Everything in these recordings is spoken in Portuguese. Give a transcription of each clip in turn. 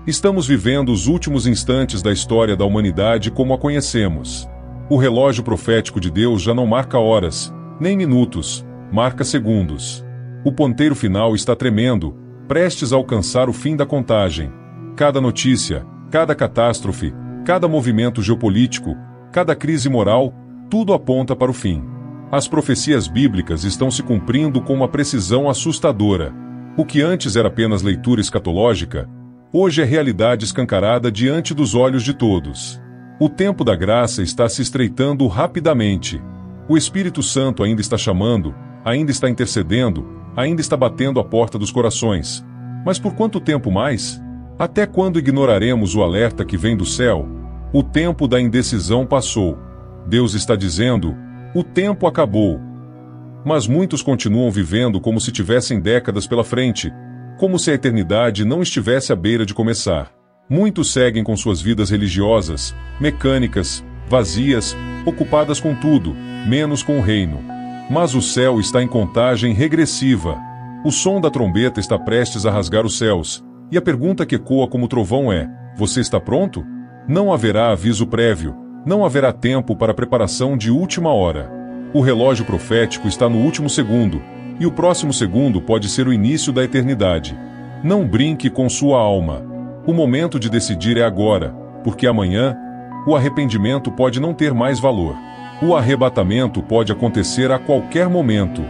Estamos vivendo os últimos instantes da história da humanidade como a conhecemos. O relógio profético de Deus já não marca horas, nem minutos, marca segundos. O ponteiro final está tremendo, prestes a alcançar o fim da contagem. Cada notícia, cada catástrofe, cada movimento geopolítico, cada crise moral, tudo aponta para o fim. As profecias bíblicas estão se cumprindo com uma precisão assustadora. O que antes era apenas leitura escatológica, hoje é realidade escancarada diante dos olhos de todos. O tempo da graça está se estreitando rapidamente. O Espírito Santo ainda está chamando, ainda está intercedendo, ainda está batendo a porta dos corações. Mas por quanto tempo mais? Até quando ignoraremos o alerta que vem do céu? O tempo da indecisão passou. Deus está dizendo, o tempo acabou. Mas muitos continuam vivendo como se tivessem décadas pela frente, como se a eternidade não estivesse à beira de começar. Muitos seguem com suas vidas religiosas, mecânicas, vazias, ocupadas com tudo, menos com o reino. Mas o céu está em contagem regressiva. O som da trombeta está prestes a rasgar os céus, e a pergunta que ecoa como trovão é: você está pronto? Não haverá aviso prévio, não haverá tempo para preparação de última hora. O relógio profético está no último segundo, e o próximo segundo pode ser o início da eternidade. Não brinque com sua alma. O momento de decidir é agora, porque amanhã, o arrependimento pode não ter mais valor. O arrebatamento pode acontecer a qualquer momento.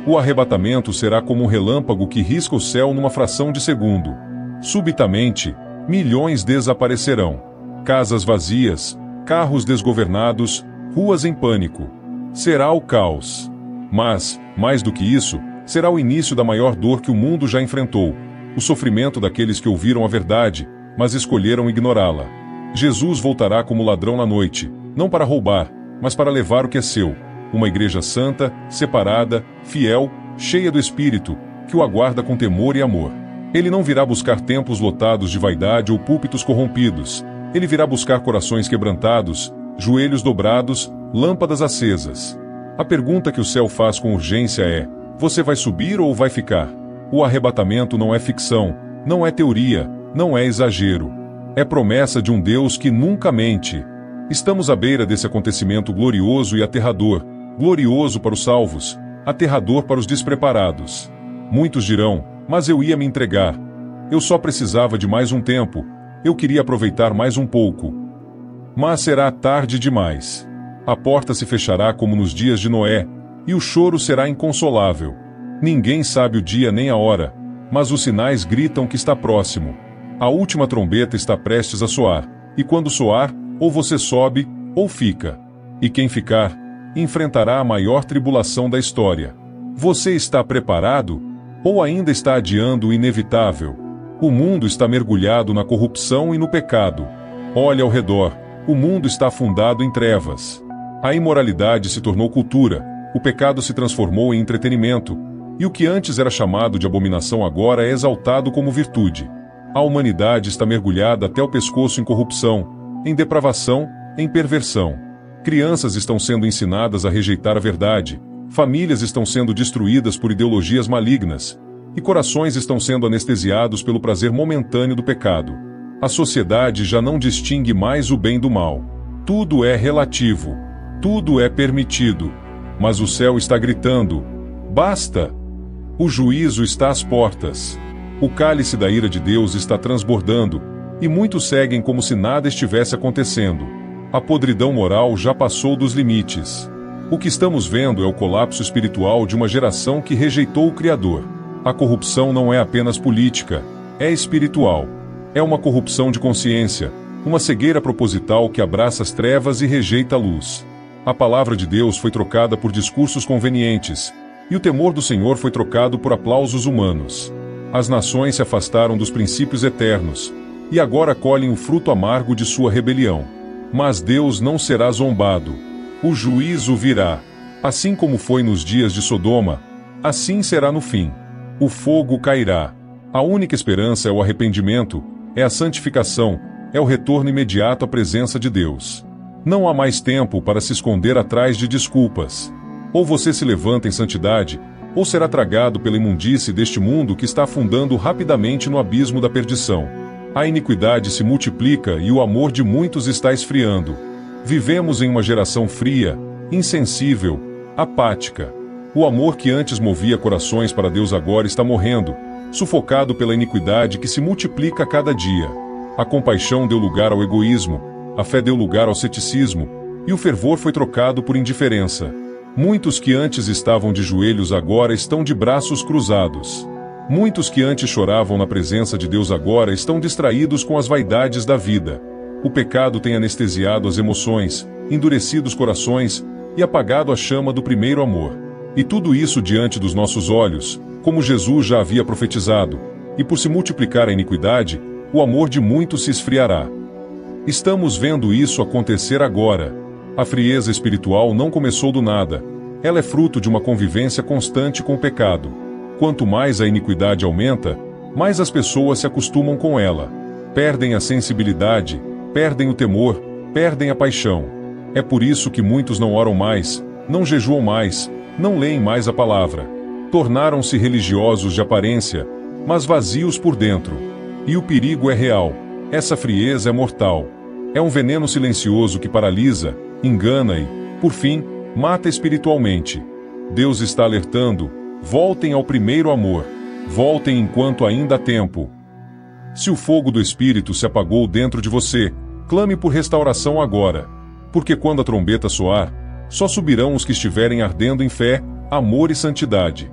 O arrebatamento será como um relâmpago que risca o céu numa fração de segundo. Subitamente, milhões desaparecerão. Casas vazias, carros desgovernados, ruas em pânico. Será o caos. Mas, mais do que isso, será o início da maior dor que o mundo já enfrentou, o sofrimento daqueles que ouviram a verdade, mas escolheram ignorá-la. Jesus voltará como ladrão na noite, não para roubar, mas para levar o que é seu, uma igreja santa, separada, fiel, cheia do Espírito, que o aguarda com temor e amor. Ele não virá buscar templos lotados de vaidade ou púlpitos corrompidos. Ele virá buscar corações quebrantados, joelhos dobrados, lâmpadas acesas. A pergunta que o céu faz com urgência é: você vai subir ou vai ficar? O arrebatamento não é ficção, não é teoria, não é exagero. É promessa de um Deus que nunca mente. Estamos à beira desse acontecimento glorioso e aterrador, glorioso para os salvos, aterrador para os despreparados. Muitos dirão: mas eu ia me entregar. Eu só precisava de mais um tempo. Eu queria aproveitar mais um pouco. Mas será tarde demais. A porta se fechará como nos dias de Noé, e o choro será inconsolável. Ninguém sabe o dia nem a hora, mas os sinais gritam que está próximo. A última trombeta está prestes a soar, e quando soar, ou você sobe, ou fica. E quem ficar, enfrentará a maior tribulação da história. Você está preparado? Ou ainda está adiando o inevitável? O mundo está mergulhado na corrupção e no pecado. Olhe ao redor, o mundo está afundado em trevas. A imoralidade se tornou cultura, o pecado se transformou em entretenimento, e o que antes era chamado de abominação agora é exaltado como virtude. A humanidade está mergulhada até o pescoço em corrupção, em depravação, em perversão. Crianças estão sendo ensinadas a rejeitar a verdade, famílias estão sendo destruídas por ideologias malignas, e corações estão sendo anestesiados pelo prazer momentâneo do pecado. A sociedade já não distingue mais o bem do mal. Tudo é relativo. Tudo é permitido. Mas o céu está gritando: basta! O juízo está às portas. O cálice da ira de Deus está transbordando, e muitos seguem como se nada estivesse acontecendo. A podridão moral já passou dos limites. O que estamos vendo é o colapso espiritual de uma geração que rejeitou o Criador. A corrupção não é apenas política, é espiritual. É uma corrupção de consciência, uma cegueira proposital que abraça as trevas e rejeita a luz. A palavra de Deus foi trocada por discursos convenientes, e o temor do Senhor foi trocado por aplausos humanos. As nações se afastaram dos princípios eternos, e agora colhem o fruto amargo de sua rebelião. Mas Deus não será zombado. O juízo virá. Assim como foi nos dias de Sodoma, assim será no fim. O fogo cairá. A única esperança é o arrependimento, é a santificação, é o retorno imediato à presença de Deus. Não há mais tempo para se esconder atrás de desculpas. Ou você se levanta em santidade, ou será tragado pela imundície deste mundo que está afundando rapidamente no abismo da perdição. A iniquidade se multiplica e o amor de muitos está esfriando. Vivemos em uma geração fria, insensível, apática. O amor que antes movia corações para Deus agora está morrendo, sufocado pela iniquidade que se multiplica a cada dia. A compaixão deu lugar ao egoísmo, a fé deu lugar ao ceticismo, e o fervor foi trocado por indiferença. Muitos que antes estavam de joelhos agora estão de braços cruzados. Muitos que antes choravam na presença de Deus agora estão distraídos com as vaidades da vida. O pecado tem anestesiado as emoções, endurecido os corações e apagado a chama do primeiro amor. E tudo isso diante dos nossos olhos, como Jesus já havia profetizado, e por se multiplicar a iniquidade, o amor de muitos se esfriará. Estamos vendo isso acontecer agora. A frieza espiritual não começou do nada. Ela é fruto de uma convivência constante com o pecado. Quanto mais a iniquidade aumenta, mais as pessoas se acostumam com ela. Perdem a sensibilidade, perdem o temor, perdem a paixão. É por isso que muitos não oram mais, não jejuam mais, não leem mais a palavra. Tornaram-se religiosos de aparência, mas vazios por dentro. E o perigo é real. Essa frieza é mortal. É um veneno silencioso que paralisa, engana e, por fim, mata espiritualmente. Deus está alertando: voltem ao primeiro amor. Voltem enquanto ainda há tempo. Se o fogo do Espírito se apagou dentro de você, clame por restauração agora. Porque quando a trombeta soar, só subirão os que estiverem ardendo em fé, amor e santidade.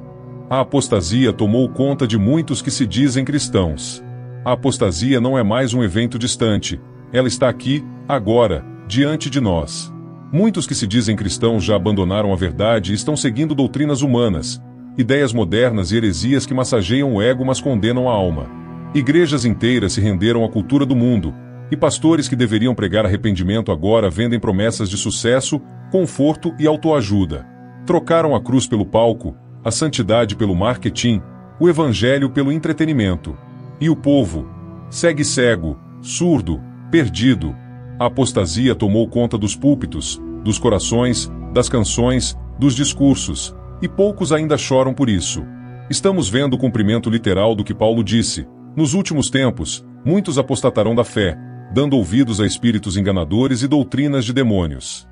A apostasia tomou conta de muitos que se dizem cristãos. A apostasia não é mais um evento distante. Ela está aqui, agora, diante de nós. Muitos que se dizem cristãos já abandonaram a verdade e estão seguindo doutrinas humanas, ideias modernas e heresias que massageiam o ego mas condenam a alma. Igrejas inteiras se renderam à cultura do mundo, e pastores que deveriam pregar arrependimento agora vendem promessas de sucesso, conforto e autoajuda. Trocaram a cruz pelo palco, a santidade pelo marketing, o evangelho pelo entretenimento. E o povo segue cego, surdo, perdido. A apostasia tomou conta dos púlpitos, dos corações, das canções, dos discursos, e poucos ainda choram por isso. Estamos vendo o cumprimento literal do que Paulo disse: nos últimos tempos, muitos apostatarão da fé, dando ouvidos a espíritos enganadores e doutrinas de demônios.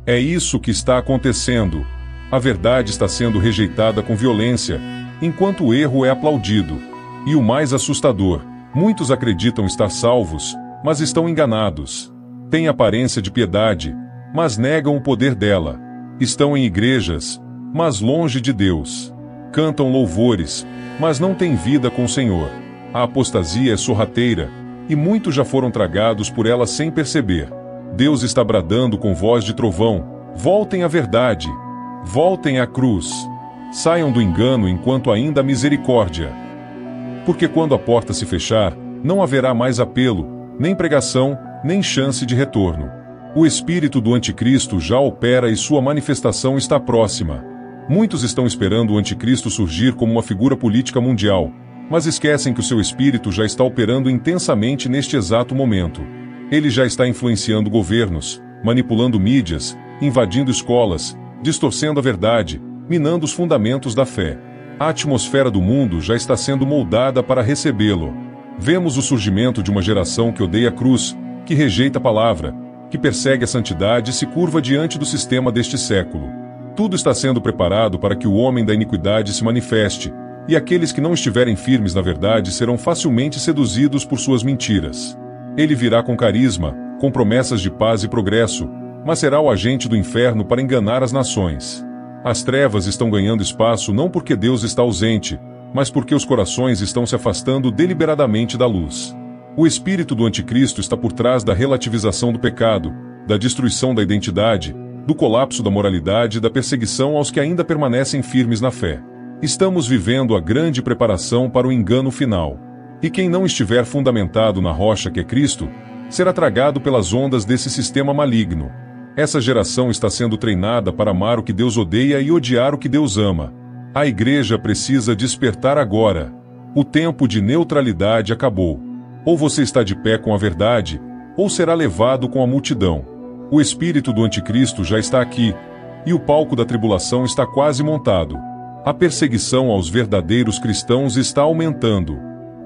É isso que está acontecendo. A verdade está sendo rejeitada com violência, enquanto o erro é aplaudido. E o mais assustador, muitos acreditam estar salvos, mas estão enganados. Têm aparência de piedade, mas negam o poder dela. Estão em igrejas, mas longe de Deus. Cantam louvores, mas não têm vida com o Senhor. A apostasia é sorrateira, e muitos já foram tragados por ela sem perceber. Deus está bradando com voz de trovão: voltem à verdade, voltem à cruz. Saiam do engano enquanto ainda há misericórdia. Porque quando a porta se fechar, não haverá mais apelo, nem pregação, nem chance de retorno. O espírito do anticristo já opera e sua manifestação está próxima. Muitos estão esperando o anticristo surgir como uma figura política mundial, mas esquecem que o seu espírito já está operando intensamente neste exato momento. Ele já está influenciando governos, manipulando mídias, invadindo escolas, distorcendo a verdade, minando os fundamentos da fé. A atmosfera do mundo já está sendo moldada para recebê-lo. Vemos o surgimento de uma geração que odeia a cruz, que rejeita a palavra, que persegue a santidade e se curva diante do sistema deste século. Tudo está sendo preparado para que o homem da iniquidade se manifeste, e aqueles que não estiverem firmes na verdade serão facilmente seduzidos por suas mentiras. Ele virá com carisma, com promessas de paz e progresso, mas será o agente do inferno para enganar as nações. As trevas estão ganhando espaço não porque Deus está ausente, mas porque os corações estão se afastando deliberadamente da luz. O espírito do anticristo está por trás da relativização do pecado, da destruição da identidade, do colapso da moralidade e da perseguição aos que ainda permanecem firmes na fé. Estamos vivendo a grande preparação para o engano final. E quem não estiver fundamentado na rocha que é Cristo, será tragado pelas ondas desse sistema maligno. Essa geração está sendo treinada para amar o que Deus odeia e odiar o que Deus ama. A igreja precisa despertar agora. O tempo de neutralidade acabou. Ou você está de pé com a verdade, ou será levado com a multidão. O espírito do anticristo já está aqui, e o palco da tribulação está quase montado. A perseguição aos verdadeiros cristãos está aumentando.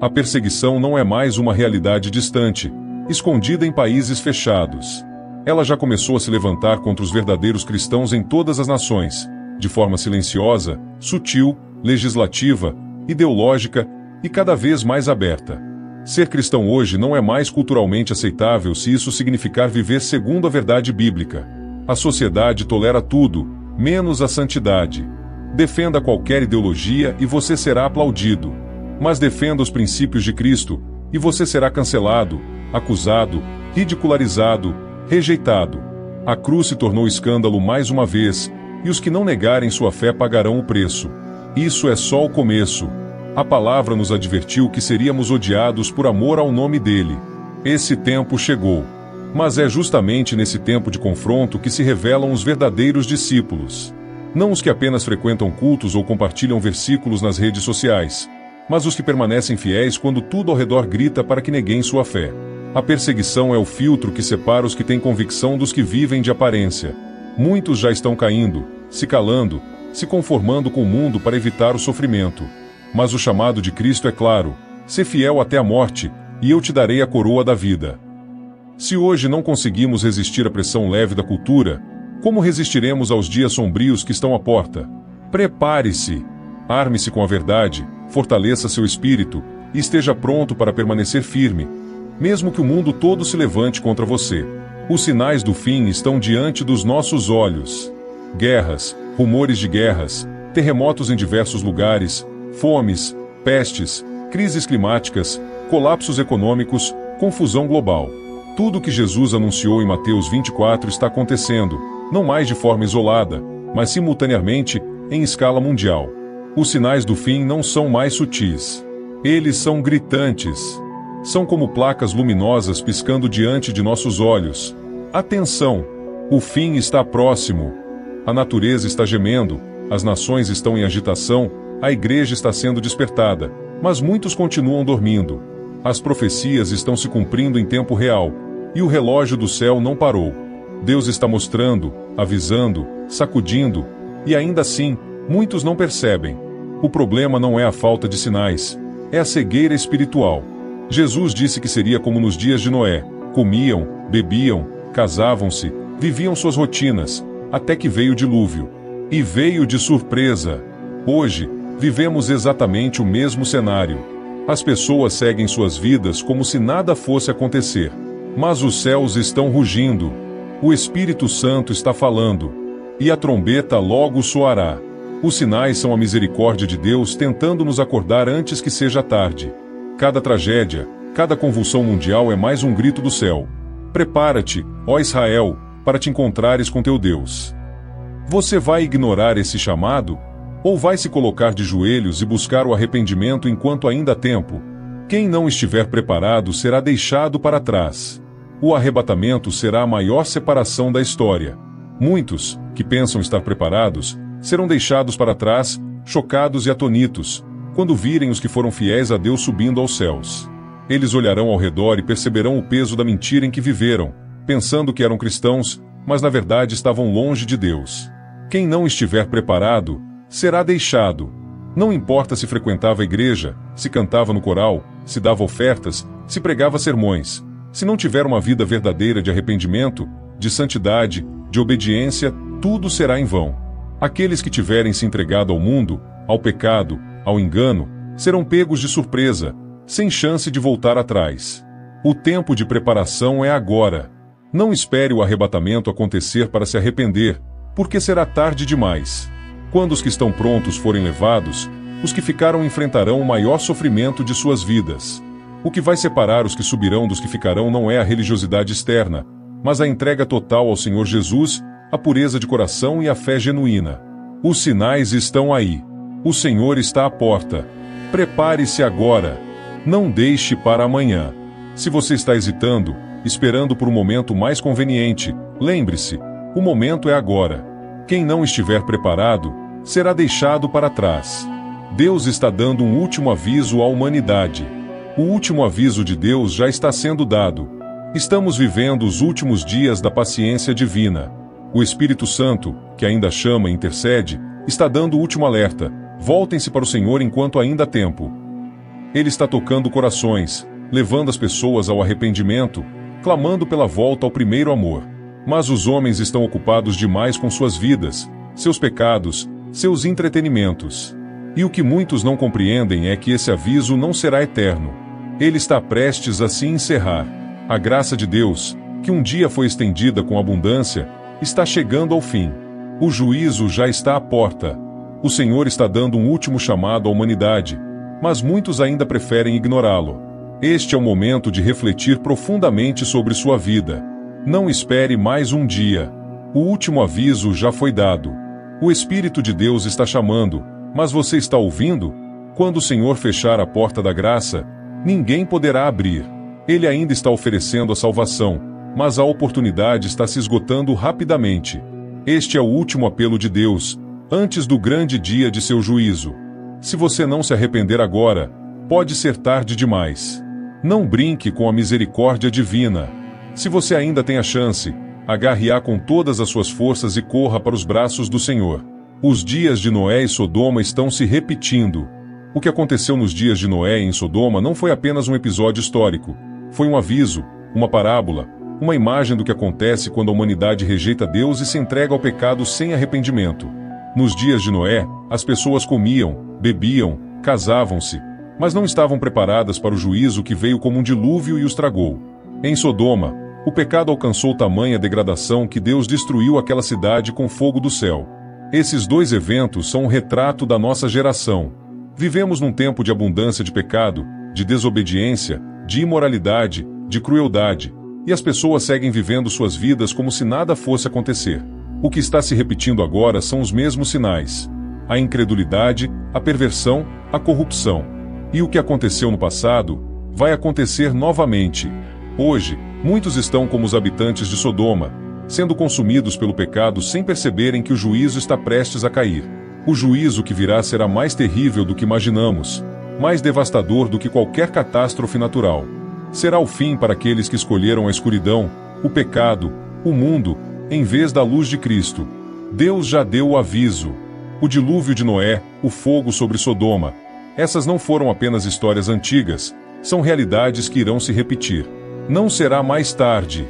A perseguição não é mais uma realidade distante, escondida em países fechados. Ela já começou a se levantar contra os verdadeiros cristãos em todas as nações, de forma silenciosa, sutil, legislativa, ideológica e cada vez mais aberta. Ser cristão hoje não é mais culturalmente aceitável se isso significar viver segundo a verdade bíblica. A sociedade tolera tudo, menos a santidade. Defenda qualquer ideologia e você será aplaudido. Mas defenda os princípios de Cristo, e você será cancelado, acusado, ridicularizado, rejeitado. A cruz se tornou escândalo mais uma vez, e os que não negarem sua fé pagarão o preço. Isso é só o começo. A palavra nos advertiu que seríamos odiados por amor ao nome dele. Esse tempo chegou. Mas é justamente nesse tempo de confronto que se revelam os verdadeiros discípulos. Não os que apenas frequentam cultos ou compartilham versículos nas redes sociais, mas os que permanecem fiéis quando tudo ao redor grita para que neguem sua fé. A perseguição é o filtro que separa os que têm convicção dos que vivem de aparência. Muitos já estão caindo, se calando, se conformando com o mundo para evitar o sofrimento. Mas o chamado de Cristo é claro: sê fiel até a morte, e eu te darei a coroa da vida. Se hoje não conseguimos resistir à pressão leve da cultura, como resistiremos aos dias sombrios que estão à porta? Prepare-se. Arme-se com a verdade, fortaleça seu espírito, e esteja pronto para permanecer firme, mesmo que o mundo todo se levante contra você. Os sinais do fim estão diante dos nossos olhos. Guerras, rumores de guerras, terremotos em diversos lugares, fomes, pestes, crises climáticas, colapsos econômicos, confusão global. Tudo o que Jesus anunciou em Mateus 24 está acontecendo, não mais de forma isolada, mas simultaneamente, em escala mundial. Os sinais do fim não são mais sutis. Eles são gritantes. São como placas luminosas piscando diante de nossos olhos. Atenção! O fim está próximo. A natureza está gemendo, as nações estão em agitação, a igreja está sendo despertada, mas muitos continuam dormindo. As profecias estão se cumprindo em tempo real, e o relógio do céu não parou. Deus está mostrando, avisando, sacudindo, e ainda assim, muitos não percebem. O problema não é a falta de sinais, é a cegueira espiritual. Jesus disse que seria como nos dias de Noé: comiam, bebiam, casavam-se, viviam suas rotinas, até que veio o dilúvio. E veio de surpresa. Hoje, vivemos exatamente o mesmo cenário. As pessoas seguem suas vidas como se nada fosse acontecer. Mas os céus estão rugindo. O Espírito Santo está falando. E a trombeta logo soará. Os sinais são a misericórdia de Deus tentando nos acordar antes que seja tarde. Cada tragédia, cada convulsão mundial é mais um grito do céu. Prepara-te, ó Israel, para te encontrares com teu Deus. Você vai ignorar esse chamado? Ou vai se colocar de joelhos e buscar o arrependimento enquanto ainda há tempo? Quem não estiver preparado será deixado para trás. O arrebatamento será a maior separação da história. Muitos, que pensam estar preparados, serão deixados para trás, chocados e atonitos, quando virem os que foram fiéis a Deus subindo aos céus. Eles olharão ao redor e perceberão o peso da mentira em que viveram, pensando que eram cristãos, mas na verdade estavam longe de Deus. Quem não estiver preparado, será deixado. Não importa se frequentava a igreja, se cantava no coral, se dava ofertas, se pregava sermões. Se não tiver uma vida verdadeira de arrependimento, de santidade, de obediência, tudo será em vão. Aqueles que tiverem se entregado ao mundo, ao pecado, ao engano, serão pegos de surpresa, sem chance de voltar atrás. O tempo de preparação é agora. Não espere o arrebatamento acontecer para se arrepender, porque será tarde demais. Quando os que estão prontos forem levados, os que ficaram enfrentarão o maior sofrimento de suas vidas. O que vai separar os que subirão dos que ficarão não é a religiosidade externa, mas a entrega total ao Senhor Jesus, a pureza de coração e a fé genuína. Os sinais estão aí. O Senhor está à porta. Prepare-se agora. Não deixe para amanhã. Se você está hesitando, esperando por um momento mais conveniente, lembre-se, o momento é agora. Quem não estiver preparado, será deixado para trás. Deus está dando um último aviso à humanidade. O último aviso de Deus já está sendo dado. Estamos vivendo os últimos dias da paciência divina. O Espírito Santo, que ainda chama e intercede, está dando o último alerta. Voltem-se para o Senhor enquanto ainda há tempo. Ele está tocando corações, levando as pessoas ao arrependimento, clamando pela volta ao primeiro amor. Mas os homens estão ocupados demais com suas vidas, seus pecados, seus entretenimentos. E o que muitos não compreendem é que esse aviso não será eterno. Ele está prestes a se encerrar. A graça de Deus, que um dia foi estendida com abundância, está chegando ao fim. O juízo já está à porta. O Senhor está dando um último chamado à humanidade, mas muitos ainda preferem ignorá-lo. Este é o momento de refletir profundamente sobre sua vida. Não espere mais um dia. O último aviso já foi dado. O Espírito de Deus está chamando, mas você está ouvindo? Quando o Senhor fechar a porta da graça, ninguém poderá abrir. Ele ainda está oferecendo a salvação, mas a oportunidade está se esgotando rapidamente. Este é o último apelo de Deus, antes do grande dia de seu juízo. Se você não se arrepender agora, pode ser tarde demais. Não brinque com a misericórdia divina. Se você ainda tem a chance, agarre-a com todas as suas forças e corra para os braços do Senhor. Os dias de Noé e Sodoma estão se repetindo. O que aconteceu nos dias de Noé em Sodoma não foi apenas um episódio histórico. Foi um aviso, uma parábola, uma imagem do que acontece quando a humanidade rejeita Deus e se entrega ao pecado sem arrependimento. Nos dias de Noé, as pessoas comiam, bebiam, casavam-se, mas não estavam preparadas para o juízo que veio como um dilúvio e os tragou. Em Sodoma, o pecado alcançou tamanha degradação que Deus destruiu aquela cidade com fogo do céu. Esses dois eventos são um retrato da nossa geração. Vivemos num tempo de abundância de pecado, de desobediência, de imoralidade, de crueldade, e as pessoas seguem vivendo suas vidas como se nada fosse acontecer. O que está se repetindo agora são os mesmos sinais: a incredulidade, a perversão, a corrupção. E o que aconteceu no passado vai acontecer novamente. Hoje, muitos estão como os habitantes de Sodoma, sendo consumidos pelo pecado sem perceberem que o juízo está prestes a cair. O juízo que virá será mais terrível do que imaginamos, mais devastador do que qualquer catástrofe natural. Será o fim para aqueles que escolheram a escuridão, o pecado, o mundo, em vez da luz de Cristo. Deus já deu o aviso. O dilúvio de Noé, o fogo sobre Sodoma. Essas não foram apenas histórias antigas, são realidades que irão se repetir. Não será mais tarde.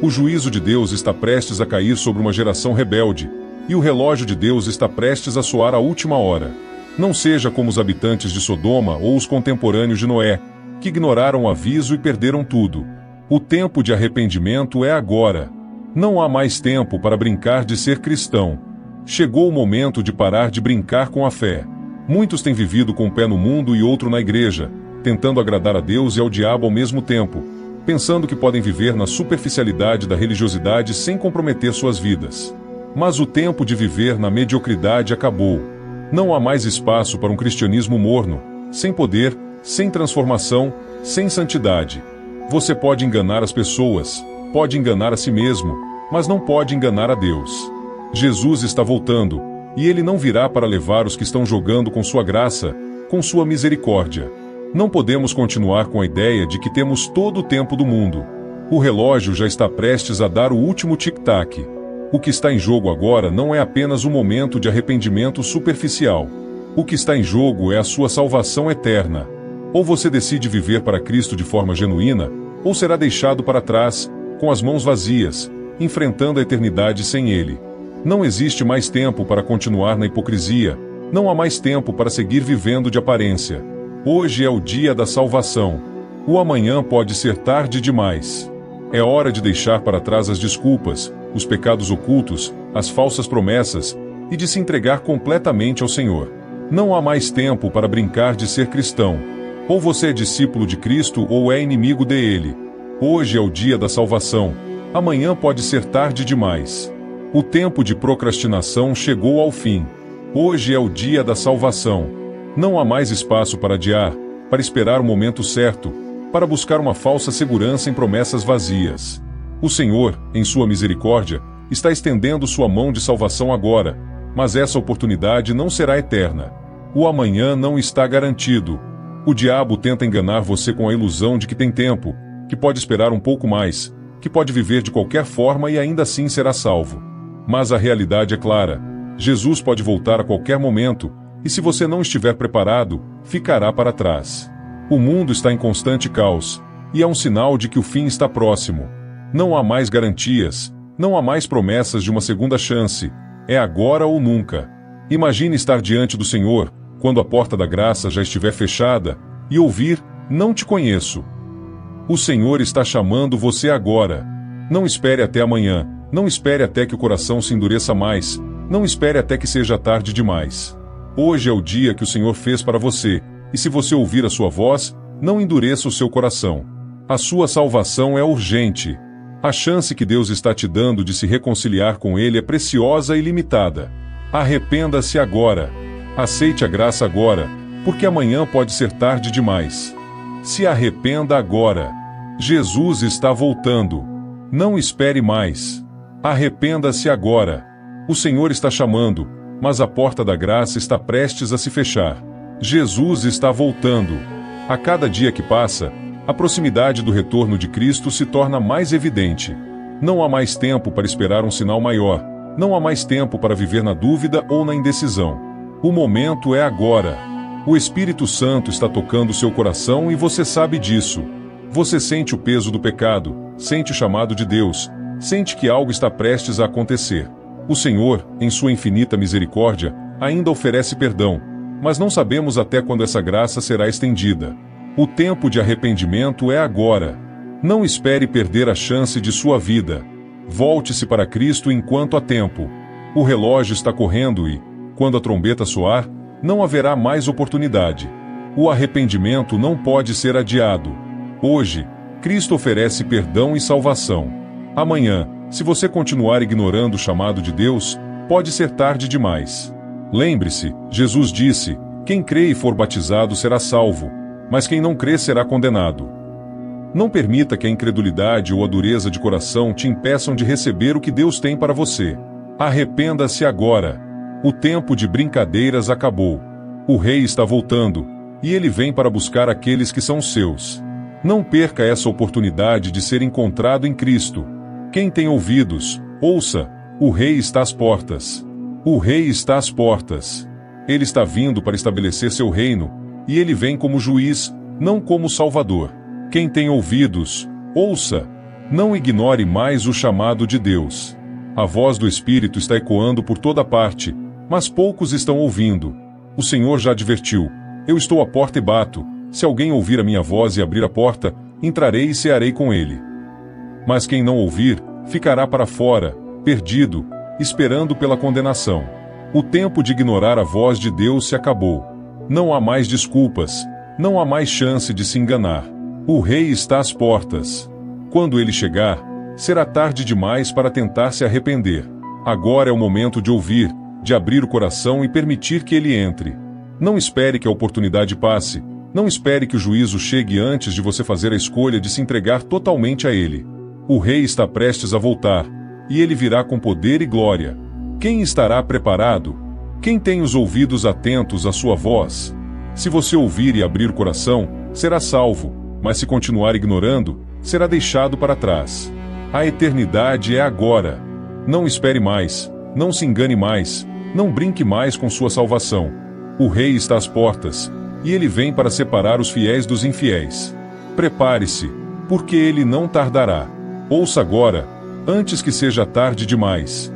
O juízo de Deus está prestes a cair sobre uma geração rebelde, e o relógio de Deus está prestes a soar a última hora. Não seja como os habitantes de Sodoma ou os contemporâneos de Noé, que ignoraram o aviso e perderam tudo. O tempo de arrependimento é agora. Não há mais tempo para brincar de ser cristão. Chegou o momento de parar de brincar com a fé. Muitos têm vivido com um pé no mundo e outro na igreja, tentando agradar a Deus e ao diabo ao mesmo tempo, pensando que podem viver na superficialidade da religiosidade sem comprometer suas vidas. Mas o tempo de viver na mediocridade acabou. Não há mais espaço para um cristianismo morno, sem poder, sem transformação, sem santidade. Você pode enganar as pessoas, pode enganar a si mesmo, mas não pode enganar a Deus. Jesus está voltando, e Ele não virá para levar os que estão jogando com sua graça, com sua misericórdia. Não podemos continuar com a ideia de que temos todo o tempo do mundo. O relógio já está prestes a dar o último tic-tac. O que está em jogo agora não é apenas um momento de arrependimento superficial. O que está em jogo é a sua salvação eterna. Ou você decide viver para Cristo de forma genuína, ou será deixado para trás, com as mãos vazias, enfrentando a eternidade sem Ele. Não existe mais tempo para continuar na hipocrisia, não há mais tempo para seguir vivendo de aparência. Hoje é o dia da salvação. O amanhã pode ser tarde demais. É hora de deixar para trás as desculpas, os pecados ocultos, as falsas promessas, e de se entregar completamente ao Senhor. Não há mais tempo para brincar de ser cristão. Ou você é discípulo de Cristo ou é inimigo dele. Hoje é o dia da salvação. Amanhã pode ser tarde demais. O tempo de procrastinação chegou ao fim. Hoje é o dia da salvação. Não há mais espaço para adiar, para esperar o momento certo, para buscar uma falsa segurança em promessas vazias. O Senhor, em sua misericórdia, está estendendo sua mão de salvação agora, mas essa oportunidade não será eterna. O amanhã não está garantido. O diabo tenta enganar você com a ilusão de que tem tempo, que pode esperar um pouco mais, que pode viver de qualquer forma e ainda assim será salvo. Mas a realidade é clara. Jesus pode voltar a qualquer momento, e se você não estiver preparado, ficará para trás. O mundo está em constante caos, e é um sinal de que o fim está próximo. Não há mais garantias, não há mais promessas de uma segunda chance, é agora ou nunca. Imagine estar diante do Senhor, quando a porta da graça já estiver fechada, e ouvir: não te conheço. O Senhor está chamando você agora. Não espere até amanhã, não espere até que o coração se endureça mais, não espere até que seja tarde demais. Hoje é o dia que o Senhor fez para você, e se você ouvir a sua voz, não endureça o seu coração. A sua salvação é urgente. A chance que Deus está te dando de se reconciliar com Ele é preciosa e limitada. Arrependa-se agora. Aceite a graça agora, porque amanhã pode ser tarde demais. Se arrependa agora. Jesus está voltando. Não espere mais. Arrependa-se agora. O Senhor está chamando, mas a porta da graça está prestes a se fechar. Jesus está voltando. A cada dia que passa, a proximidade do retorno de Cristo se torna mais evidente. Não há mais tempo para esperar um sinal maior. Não há mais tempo para viver na dúvida ou na indecisão. O momento é agora. O Espírito Santo está tocando seu coração e você sabe disso. Você sente o peso do pecado, sente o chamado de Deus, sente que algo está prestes a acontecer. O Senhor, em sua infinita misericórdia, ainda oferece perdão, mas não sabemos até quando essa graça será estendida. O tempo de arrependimento é agora. Não espere perder a chance de sua vida. Volte-se para Cristo enquanto há tempo. O relógio está correndo e, quando a trombeta soar, não haverá mais oportunidade. O arrependimento não pode ser adiado. Hoje, Cristo oferece perdão e salvação. Amanhã, se você continuar ignorando o chamado de Deus, pode ser tarde demais. Lembre-se, Jesus disse: quem crê e for batizado será salvo, mas quem não crê será condenado. Não permita que a incredulidade ou a dureza de coração te impeçam de receber o que Deus tem para você. Arrependa-se agora. O tempo de brincadeiras acabou. O Rei está voltando, e ele vem para buscar aqueles que são seus. Não perca essa oportunidade de ser encontrado em Cristo. Quem tem ouvidos, ouça, o Rei está às portas. O Rei está às portas. Ele está vindo para estabelecer seu reino, e ele vem como juiz, não como salvador. Quem tem ouvidos, ouça. Não ignore mais o chamado de Deus. A voz do Espírito está ecoando por toda parte, mas poucos estão ouvindo. O Senhor já advertiu: eu estou à porta e bato. Se alguém ouvir a minha voz e abrir a porta, entrarei e cearei com ele. Mas quem não ouvir, ficará para fora, perdido, esperando pela condenação. O tempo de ignorar a voz de Deus se acabou. Não há mais desculpas, não há mais chance de se enganar. O Rei está às portas. Quando ele chegar, será tarde demais para tentar se arrepender. Agora é o momento de ouvir, de abrir o coração e permitir que ele entre. Não espere que a oportunidade passe. Não espere que o juízo chegue antes de você fazer a escolha de se entregar totalmente a ele. O Rei está prestes a voltar, e ele virá com poder e glória. Quem estará preparado? Quem tem os ouvidos atentos à sua voz? Se você ouvir e abrir o coração, será salvo, mas se continuar ignorando, será deixado para trás. A eternidade é agora. Não espere mais, não se engane mais, não brinque mais com sua salvação. O Rei está às portas, e ele vem para separar os fiéis dos infiéis. Prepare-se, porque ele não tardará. Ouça agora, antes que seja tarde demais.